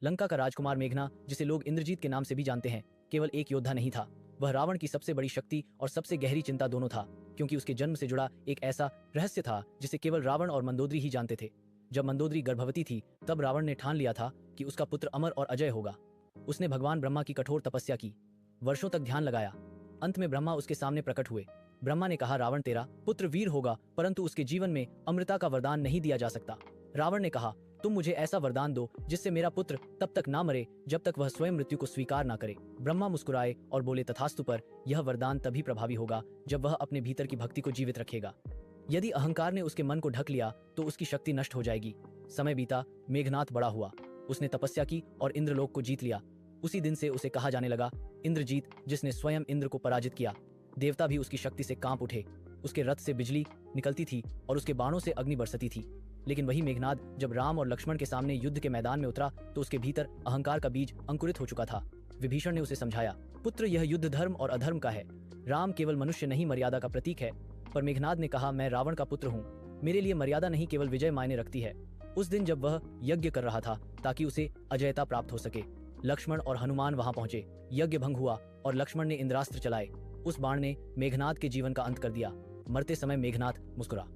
लंका का राजकुमार मेघना, जिसे लोग इंद्रजीत के नाम से भी जानते हैं, केवल एक योद्धा नहीं था, वह रावण की सबसे बड़ी शक्ति और सबसे गहरी चिंता दोनों था, क्योंकि उसके जन्म से जुड़ा एक ऐसा रहस्य था जिसे केवल रावण और मंदोदरी ही जानते थे। जब मंदोदरी गर्भवती थी तब रावण ने ठान लिया था कि उसका पुत्र अमर और अजय होगा। उसने भगवान ब्रह्मा की कठोर तपस्या की, वर्षों तक ध्यान लगाया। अंत में ब्रह्मा उसके सामने प्रकट हुए। ब्रह्मा ने कहा, रावण तेरा पुत्र वीर होगा, परंतु उसके जीवन में अमृता का वरदान नहीं दिया जा सकता। रावण ने कहा, तुम मुझे ऐसा वरदान दो जिससे मेरा पुत्र तब तक ना मरे जब तक वह स्वयं मृत्यु को स्वीकार ना करे। ब्रह्मा मुस्कुराए और बोले, तथास्तु, पर यह वरदान तभी प्रभावी होगा जब वह अपने भीतर की भक्ति को जीवित रखेगा। यदि अहंकार ने उसके मन को ढक लिया तो उसकी शक्ति नष्ट हो जाएगी। समय बीता, मेघनाथ बड़ा हुआ, उसने तपस्या की और इंद्रलोक को जीत लिया। उसी दिन से उसे कहा जाने लगा इंद्रजीत, जिसने स्वयं इंद्र को पराजित किया। देवता भी उसकी शक्ति से कांप उठे। उसके रथ से बिजली निकलती थी और उसके बाणों से अग्नि बरसती थी। लेकिन वही मेघनाद जब राम और लक्ष्मण के सामने युद्ध के मैदान में उतरा तो उसके भीतर अहंकार का बीज अंकुरित हो चुका था। विभीषण ने उसे समझाया, पुत्र, यह युद्ध धर्म और अधर्म का है। राम केवल मनुष्य नहीं, मर्यादा का प्रतीक है। पर मेघनाद ने कहा, मैं रावण का पुत्र हूँ, मेरे लिए मर्यादा नहीं केवल विजय मायने रखती है। उस दिन जब वह यज्ञ कर रहा था ताकि उसे अजयता प्राप्त हो सके, लक्ष्मण और हनुमान वहां पहुंचे। यज्ञ भंग हुआ और लक्ष्मण ने इंद्रास्त्र चलाए। उस बाण ने मेघनाद के जीवन का अंत कर दिया। मरते समय मेघनाद मुस्कुरा।